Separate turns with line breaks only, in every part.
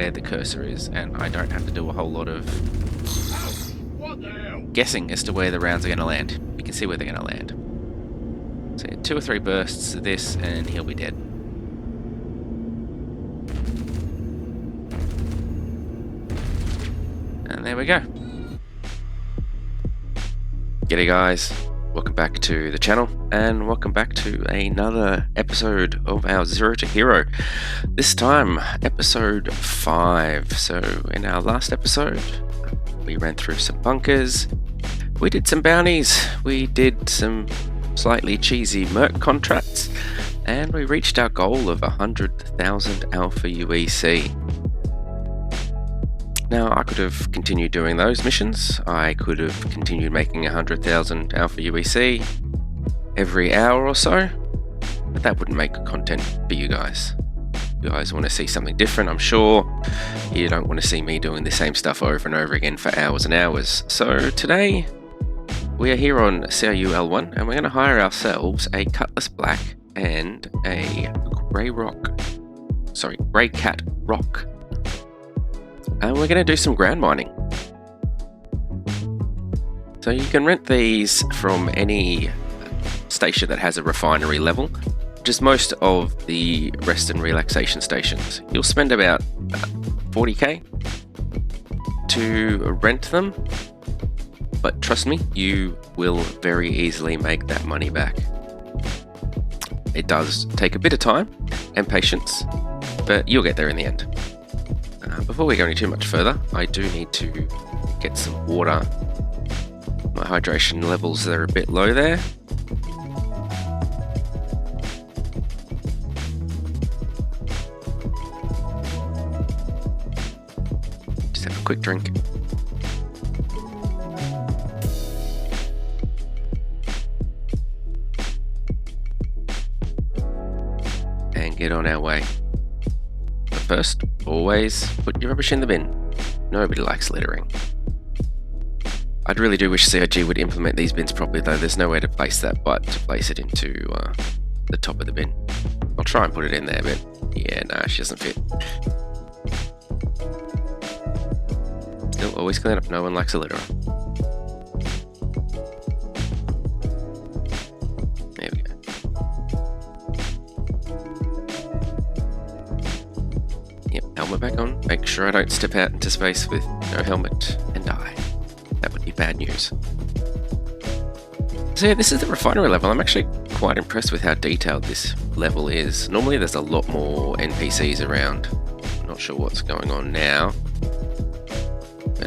where the cursor is, and I don't have to do a whole lot of guessing as to where the rounds are going to land. You can see where they're going to land. So 2 or 3 bursts of this and he'll be dead. And there we go. G'day guys, welcome back to the channel and welcome back to another episode of our Zero to Hero. This time, episode 5. So in our last episode, we ran through some bunkers, we did some bounties, we did some slightly cheesy merc contracts, and we reached our goal of 100,000 Alpha UEC. Now, I could have continued doing those missions. I could have continued making 100,000 Alpha UEC every hour or so, but that wouldn't make content for you guys. You guys want to see something different, I'm sure. You don't want to see me doing the same stuff over and over again for hours and hours. So today, we are here on CRU L1, and we're going to hire ourselves a Cutlass Black and a Grey Cat Rock. And we're going to do some ground mining. So you can rent these from any station that has a refinery level, which is most of the rest and relaxation stations. You'll spend about 40k to rent them, but trust me, you will very easily make that money back. It does take a bit of time and patience, but you'll get there in the end. Before we go any too much further, I do need to get some water. My hydration levels are a bit low there. Just have a quick drink. And get on our way. First, always put your rubbish in the bin. Nobody likes littering. I really do wish CRG would implement these bins properly though. There's nowhere to place that but to place it into the top of the bin. I'll try and put it in there, but yeah, no, she doesn't fit. Still, always clean up. No one likes a litterer. There we go. Helmet back on, make sure I don't step out into space with no helmet and die. That would be bad news. So yeah, this is the refinery level. I'm actually quite impressed with how detailed this level is. Normally there's a lot more NPCs around. I'm not sure what's going on now,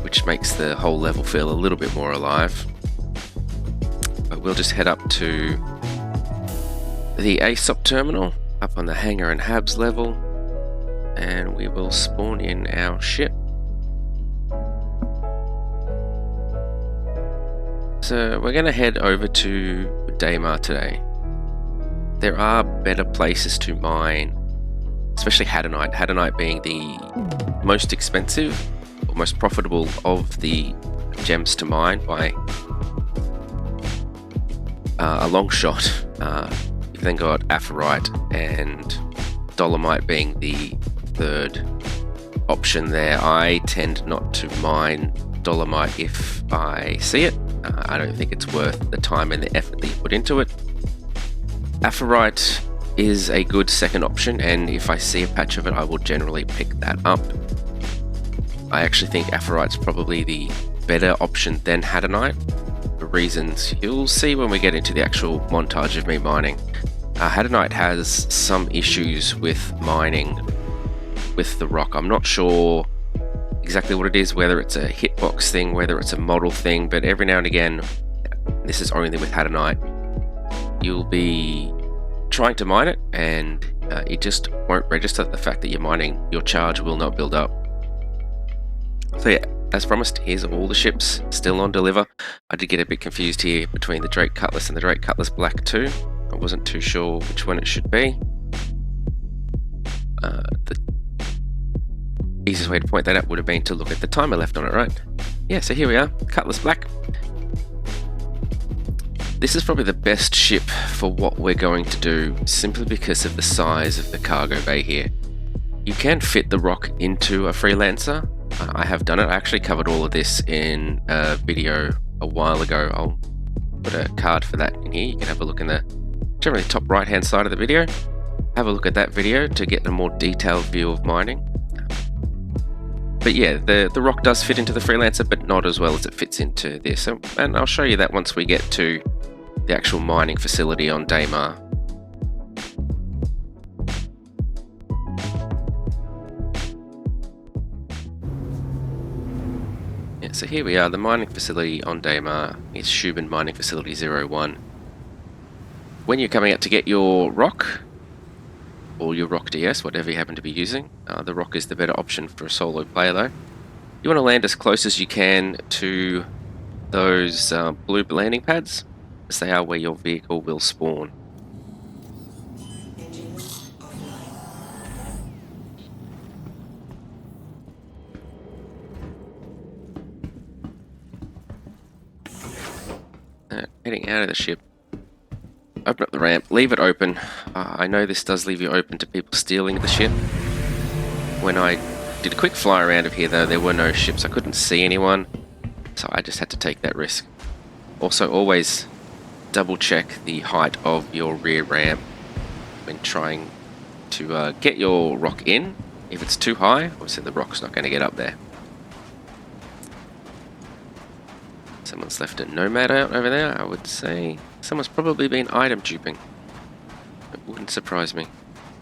which makes the whole level feel a little bit more alive. But we'll just head up to the ASOP terminal, up on the hangar and Habs level, and we will spawn in our ship. So we're going to head over to Daymar today. There are better places to mine, especially Hadanite. Hadanite being the most expensive or most profitable of the gems to mine by a long shot. You've then got Aphrite and Dolomite being the third option there. I tend not to mine Dolomite if I see it. I don't think it's worth the time and the effort that you put into it. Aphrite is a good second option, and if I see a patch of it, I will generally pick that up. I actually think Aphrite's probably the better option than Hadanite, for reasons you'll see when we get into the actual montage of me mining. Hadanite has some issues with mining with the rock. I'm not sure exactly what it is, whether it's a hitbox thing, whether it's a model thing, but every now and again, this is only with Hadanite, you'll be trying to mine it and it just won't register the fact that you're mining. Your charge will not build up. So yeah, as promised, here's all the ships still on deliver. I did get a bit confused here between the Drake Cutlass and the Drake Cutlass Black 2. I wasn't too sure which one it should be. The easiest way to point that out would have been to look at the timer left on it, right? Yeah, so here we are, Cutlass Black. This is probably the best ship for what we're going to do, simply because of the size of the cargo bay here. You can fit the rock into a freelancer. I have done it. I actually covered all of this in a video a while ago. I'll put a card for that in here. You can have a look in the generally top right hand side of the video. Have a look at that video to get a more detailed view of mining. But yeah, the rock does fit into the freelancer, but not as well as it fits into this. And I'll show you that once we get to the actual mining facility on Daymar. Yeah, so here we are, the mining facility on Daymar is Shubin Mining Facility 01. When you're coming out to get your rock, or your ROC DS, whatever you happen to be using, the ROC is the better option for a solo player though. You want to land as close as you can to those blue landing pads, as they are where your vehicle will spawn. Heading out of the ship. Open up the ramp, leave it open. I know this does leave you open to people stealing the ship. When I did a quick fly around of here though, there were no ships. I couldn't see anyone, so I just had to take that risk. Also, always double check the height of your rear ramp when trying to get your rock in. If it's too high, obviously the rock's not going to get up there. Someone's left a nomad out over there. I would say someone's probably been item duping. It wouldn't surprise me.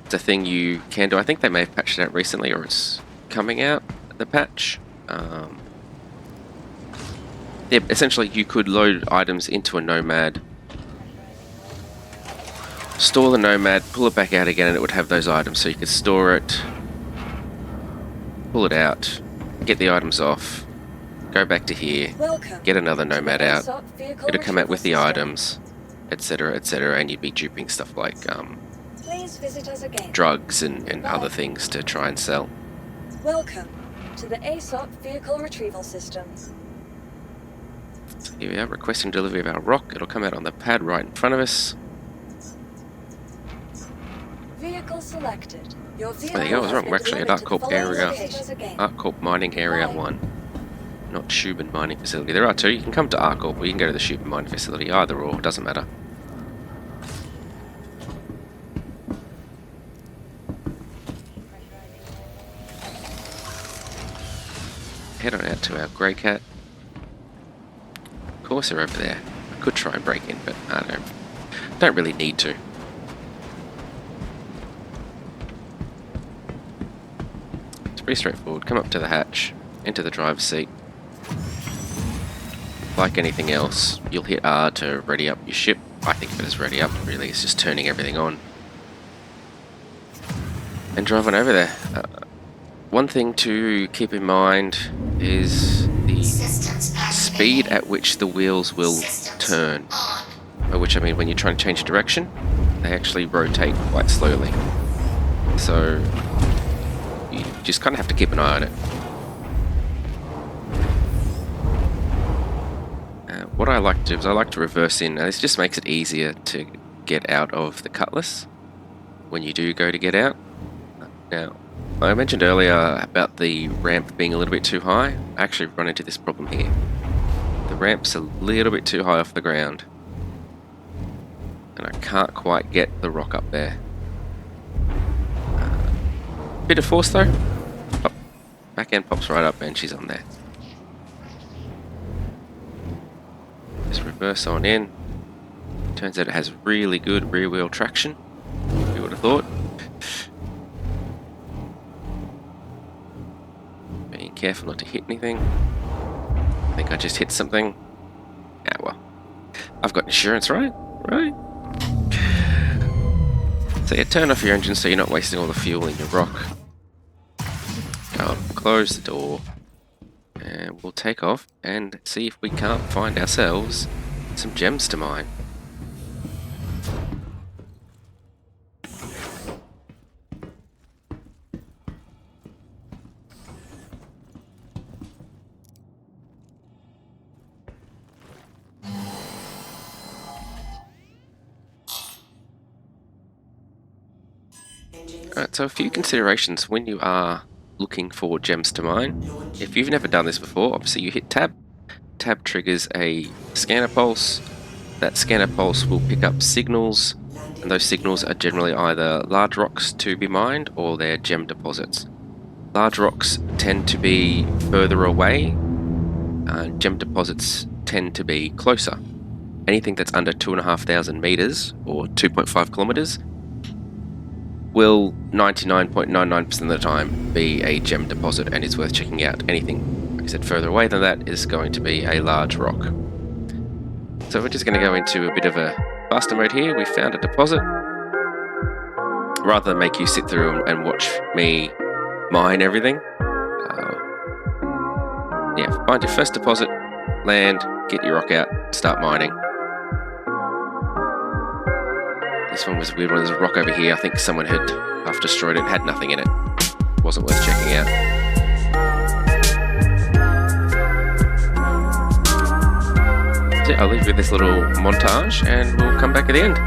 It's a thing you can do. I think they may have patched it out recently, or it's coming out, the patch. Yeah, essentially you could load items into a nomad, store the nomad, pull it back out again, and it would have those items. So you could store it, pull it out, get the items off, go back to here, get another nomad out, it'll come out with the items, etc, etc, and you'd be duping stuff like drugs and other things to try and sell.
Welcome to the ASOP vehicle retrieval system.
So here we are, requesting delivery of our rock. It'll come out on the pad right in front of us.
Vehicle selected. Your vehicle
there you go, I was wrong. We're actually at ArcCorp area, ArcCorp Mining Area 1, not Shubin Mining Facility. There are two. You can come to ArcCorp or you can go to the Shubin Mining Facility. Either or, doesn't matter. Head on out to our Grey Cat. Of course they're over there. I could try and break in, but I don't really need to. It's pretty straightforward. Come up to the hatch, enter the driver's seat. Like anything else, you'll hit R to ready up your ship. I think of it as ready up, really. It's just turning everything on. And drive on over there. One thing to keep in mind is the speed at which the wheels will turn. By which I mean when you're trying to change direction, they actually rotate quite slowly. So you just kind of have to keep an eye on it. What I like to do is I like to reverse in. Now this just makes it easier to get out of the cutlass when you do go to get out. Now, I mentioned earlier about the ramp being a little bit too high. I actually run into this problem here. The ramp's a little bit too high off the ground, and I can't quite get the rock up there. Bit of force though. Pop. Back end pops right up and she's on there. Just reverse on in. Turns out it has really good rear wheel traction. You would have thought. Being careful not to hit anything. I think I just hit something. Yeah, well, I've got insurance, right? Right? So yeah, turn off your engine so you're not wasting all the fuel in your rock. Go up, close the door, and we'll take off and see if we can't find ourselves some gems to mine. Alright, so a few considerations when you are looking for gems to mine. If you've never done this before, obviously you hit tab. Tab triggers a scanner pulse. That scanner pulse will pick up signals, and those signals are generally either large rocks to be mined or they're gem deposits. Large rocks tend to be further away, and gem deposits tend to be closer. Anything that's under 2,500 meters or 2.5 kilometers will 99.99% of the time be a gem deposit and is worth checking out. Anything, like I said, further away than that is going to be a large rock. So we're just going to go into a bit of a faster mode here. We found a deposit. Rather than make you sit through and watch me mine everything, yeah, find your first deposit, land, get your rock out, start mining. This one was a weird one. There's a rock over here. I think someone had half destroyed it, had nothing in it. Wasn't worth checking out. So yeah, I'll leave you with this little montage and we'll come back at the end.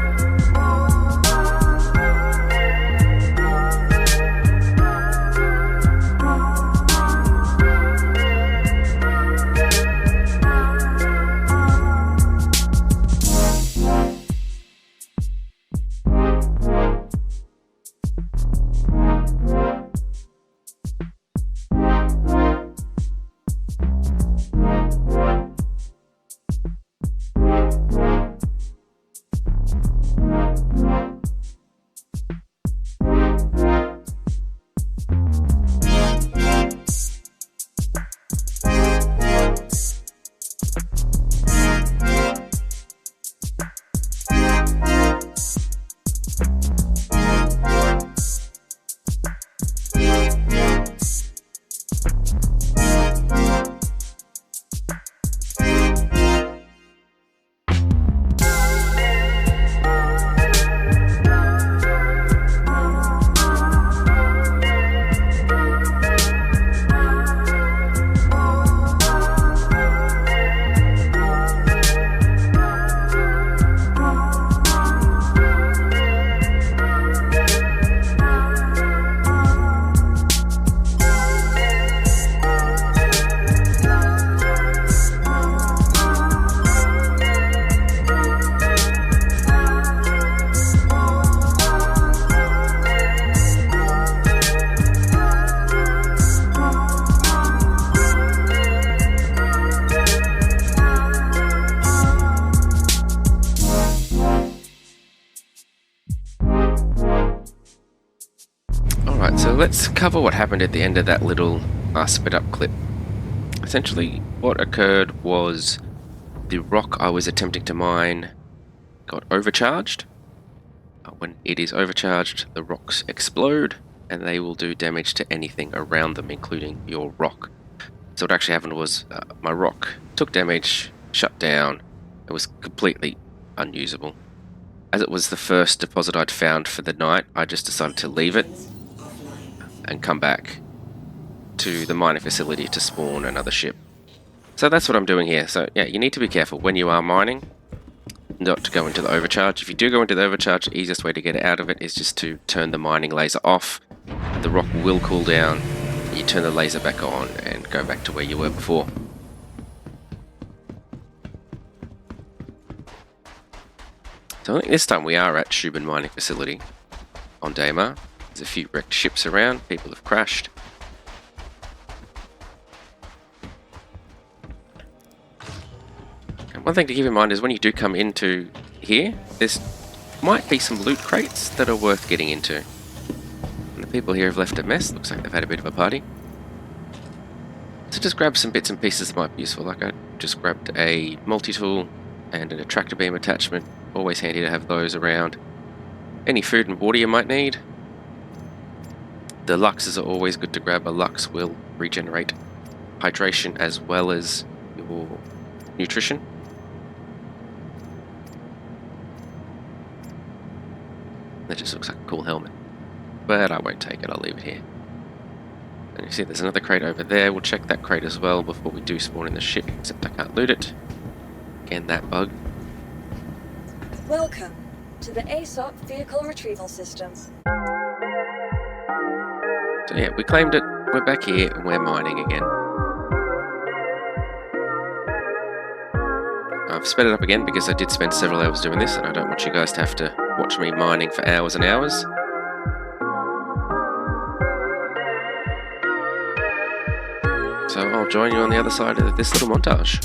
Alright, so let's cover what happened at the end of that little sped up clip. Essentially, what occurred was the rock I was attempting to mine got overcharged. When it is overcharged, the rocks explode and they will do damage to anything around them, including your rock. So what actually happened was my rock took damage, shut down, it was completely unusable. As it was the first deposit I'd found for the night, I just decided to leave it and come back to the mining facility to spawn another ship. So that's what I'm doing here. So yeah, you need to be careful when you are mining not to go into the overcharge. If you do go into the overcharge, the easiest way to get out of it is just to turn the mining laser off. The rock will cool down, you turn the laser back on and go back to where you were before. So I think this time we are at Shubin Mining Facility on Daymar. There's a few wrecked ships around, people have crashed. And one thing to keep in mind is when you do come into here, there's might be some loot crates that are worth getting into. And the people here have left a mess, looks like they've had a bit of a party. So just grab some bits and pieces that might be useful, like I just grabbed a multi-tool and an attractor beam attachment, always handy to have those around. Any food and water you might need. The Luxes are always good to grab. A Lux will regenerate hydration as well as your nutrition. That just looks like a cool helmet, but I won't take it, I'll leave it here. And you see there's another crate over there, we'll check that crate as well before we do spawn in the ship, except I can't loot it. Again, that bug.
Welcome to the ASOP Vehicle Retrieval System.
So yeah, we claimed it. We're back here and we're mining again. I've sped it up again because I did spend several hours doing this and I don't want you guys to have to watch me mining for hours and hours. So I'll join you on the other side of this little montage.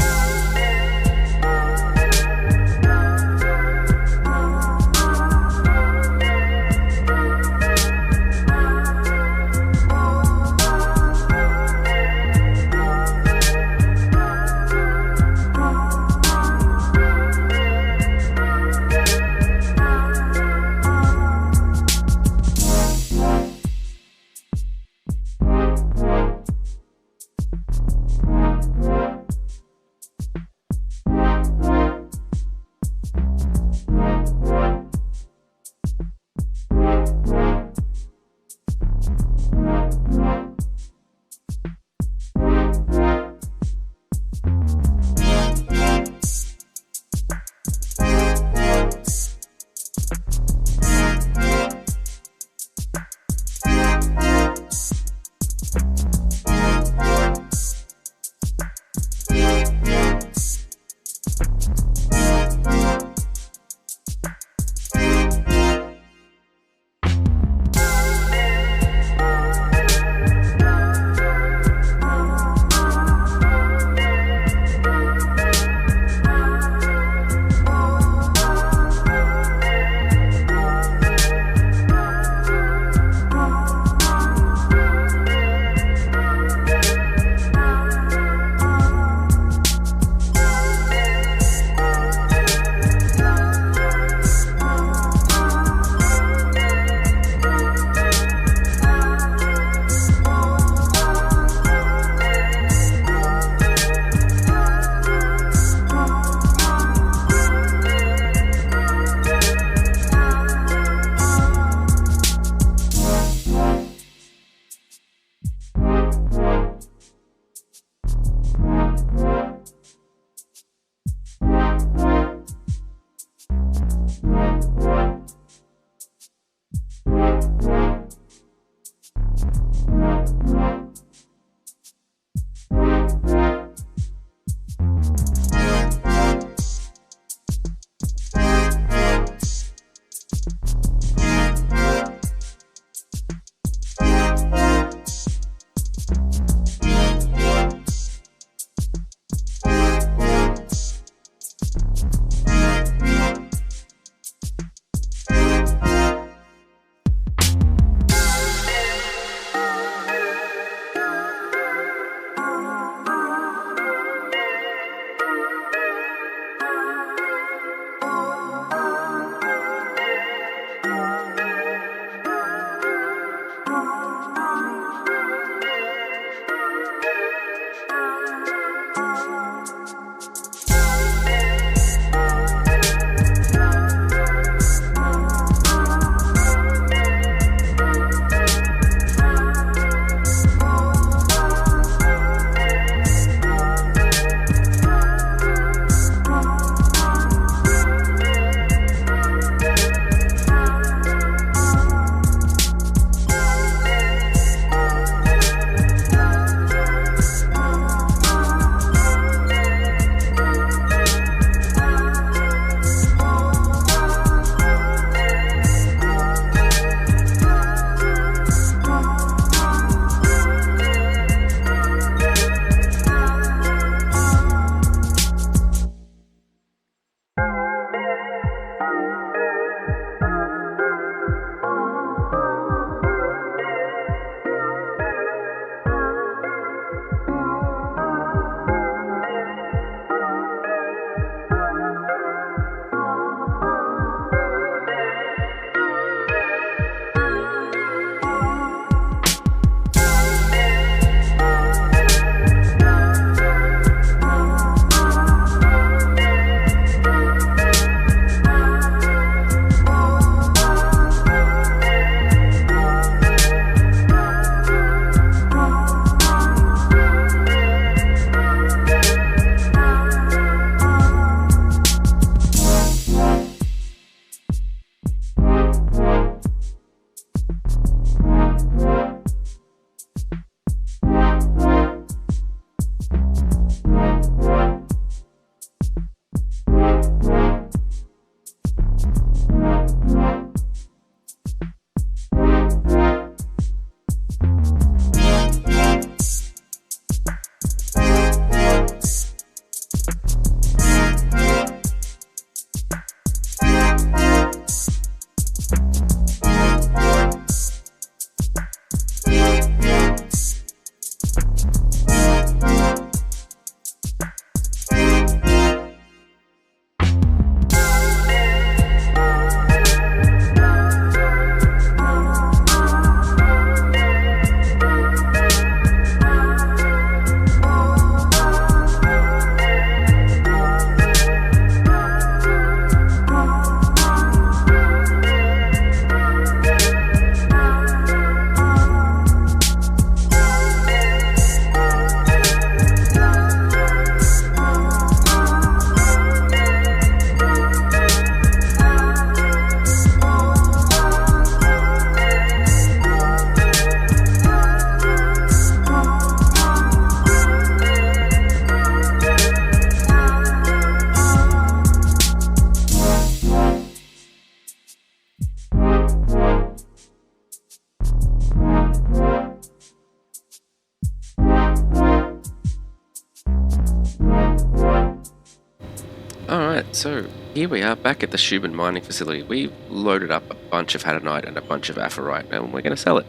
So here we are back at the Schumann mining facility. We've loaded up a bunch of Hadanite and a bunch of Aphrite, and we're going to sell it.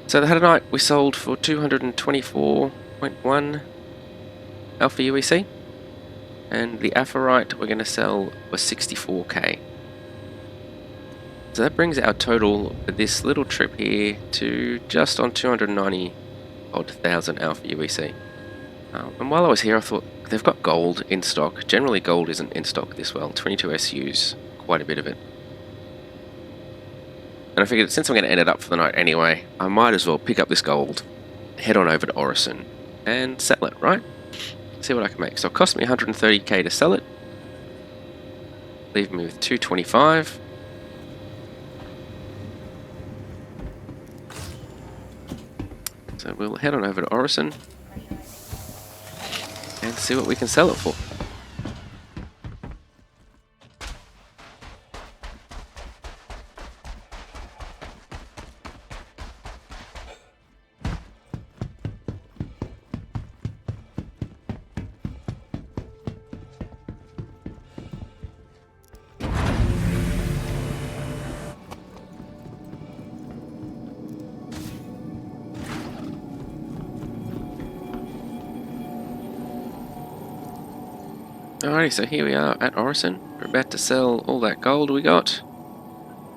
So the Hadanite we sold for 224.1 Alpha UEC, and the Aphrite we're going to sell for 64k. So that brings our total for this little trip here to just on 290,000 Alpha UEC. And while I was here, I thought they've got gold in stock. Generally, gold isn't in stock this well. 22 SUs, quite a bit of it. And I figured since I'm going to end it up for the night anyway, I might as well pick up this gold, head on over to Orison, and sell it, right? See what I can make. So it cost me 130k to sell it. Leave me with 225. So we'll head on over to Orison and see what we can sell it for. Alrighty, so here we are at Orison. We're about to sell all that gold we got.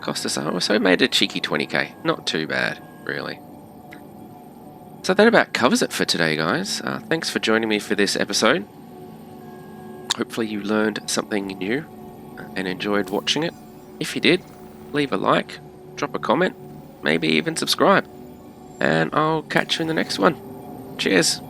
Cost us so we made a cheeky 20k. Not too bad, really. So that about covers it for today, guys. Thanks for joining me for this episode. Hopefully you learned something new and enjoyed watching it. If you did, leave a like, drop a comment, maybe even subscribe. And I'll catch you in the next one. Cheers!